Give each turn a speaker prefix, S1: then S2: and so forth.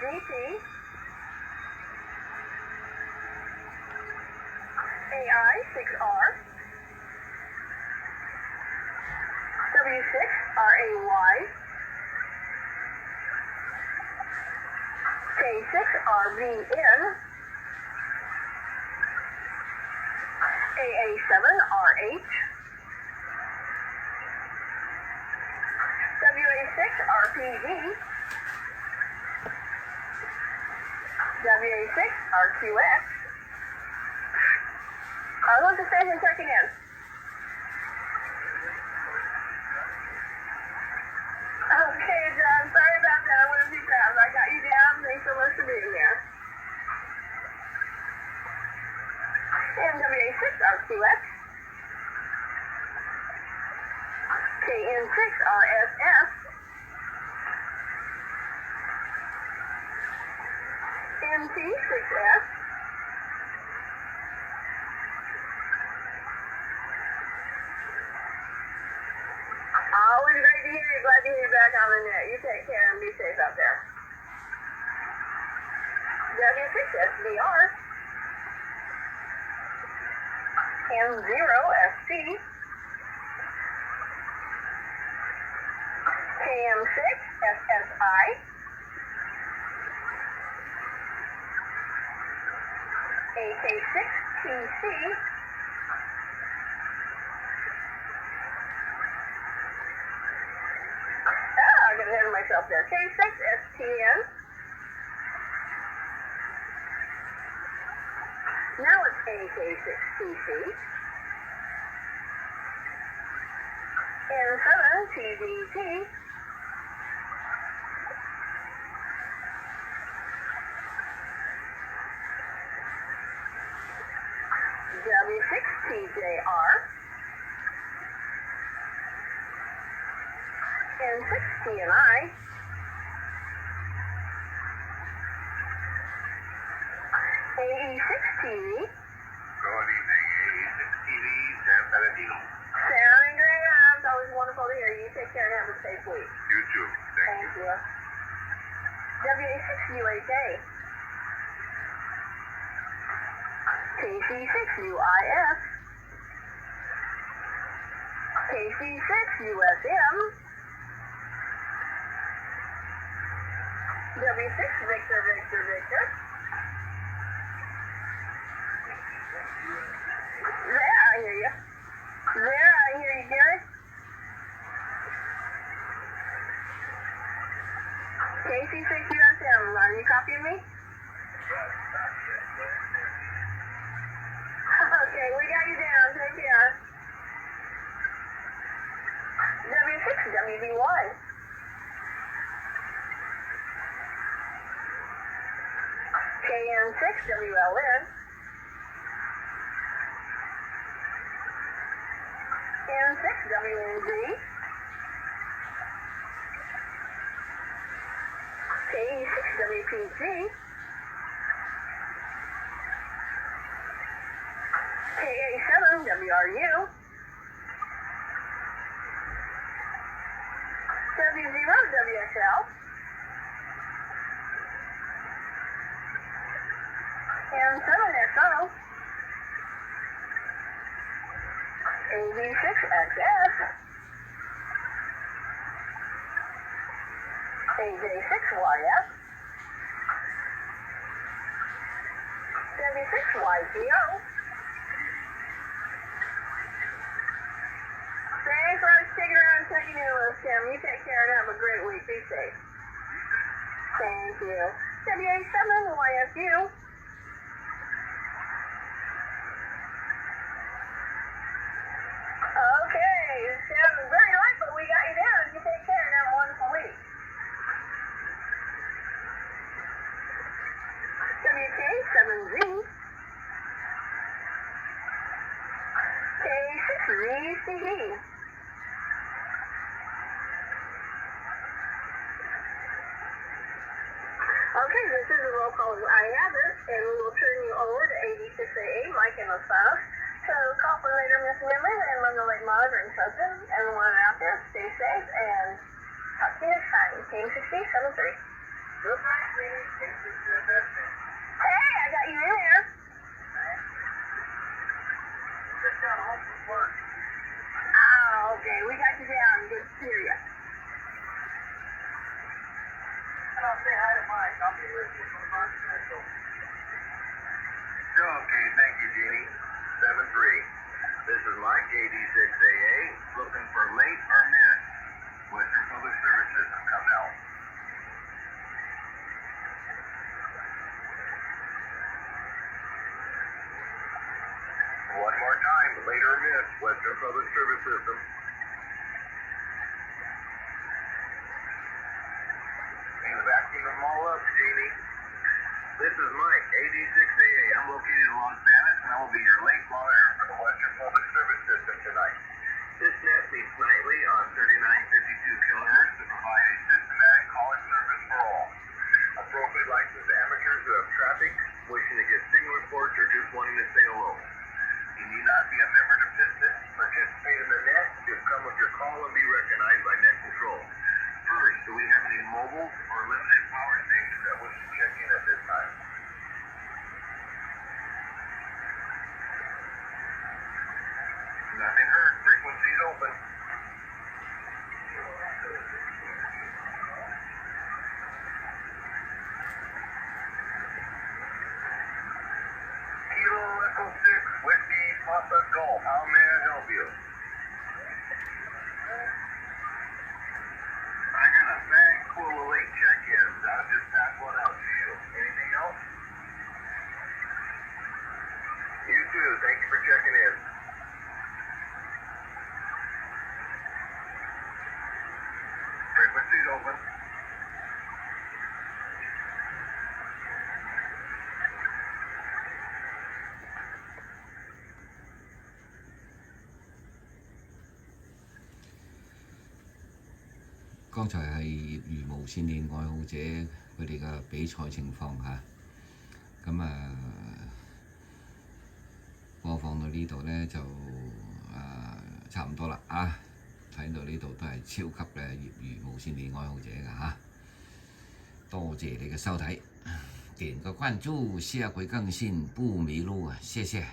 S1: GT, AI 6R, W6RAY, K6RVN, AA7RH, WA6RPD, WA6RQX. All of the station checking in. Okay, John, sorry about that. I went too fast. I got you down. Thanks so much for being here. MWA6RQX, KN6RSS, MT6S, always great to hear you. Glad to hear you back on the net. You take care and be safe out there. W6SDR, M0SC, KM6SSI, AK6TC, I got ahead of myself there. K6STN. Now it's AK6TC. N7TDT. W6TJR. N6TNI. AE6TV.
S2: Good evening, AE6TV, San Bernardino.
S1: Sounding great. It's always wonderful to hear you. Take care and have a safe week.
S2: You too. Thank you.
S1: WA6UHA. KC6UIS. KC6USM. W6 Victor Victor Victor. There, I hear you. There, I hear you, Gary. KC6USM, are you copying me? Okay, we got you down. Take care. W6WVY. KN6WLN. N6WNG. KE6WPG. KA7WRU. W0WXL. N7XO. AV6XS. AJ6YF. W6YPO. Thanks for sticking around and checking in with us, Tim. You take care and have a great week. Be safe. Thank you. WA7YFU. Okay, it sounds very light, but we got you down. You take care and have a wonderful week. WK7Z. K6VCD. Okay, this is a roll call of IATHER, and we will turn you over to 86AA, Mike and Osiris. So call for later, Miss Midland, and run the late monitoring substance. Everyone out there, stay safe, and talk to you next time. Team 6073.
S2: Good night, Jeannie. Thank you for your message.
S1: Hey, I got you in there.
S2: Just got home from work.
S1: Oh, okay. We got you down. Good to hear you.
S2: And I'll say hi to Mike. I'll be listening from Mark Central. Okay, thank you, Jeannie. 7-3. This is Mike, AD6AA, looking for late or missed. Western Public Service System, come help. One more time, late or missed, Western Public Service System. Need to vacuum them all up, Jeannie. This is Mike, AD6AA. I'm located in Los Angeles, and I will be your late monitor for the Western Public Service System tonight. This net meets nightly on 3952 kilohertz to provide a systematic calling service for all. Appropriately licensed amateurs who have traffic, wishing to get signal reports, or just wanting to say hello. You need not be a member to participate in the net. Just come with your call and be recognized by net control. First, do we have any mobile or limited power stations that wish to check in at this time? Nothing heard. Frequencies open. Kilo Echo 6, Whiskey Papa Golf. How may I help you? I got a bag full of late check-ins. I'll just pass one out to you. Anything else? You too. Thank you for checking in. Frequencies open.
S3: 剛才係業餘無線電愛好者佢哋嘅比賽情況嚇，播放到呢度呢，就差唔多啦啊！睇到呢度都係超級嘅業餘無線電愛好者㗎嚇，多謝你嘅收睇，點個關注，下回更新不迷路啊！謝謝。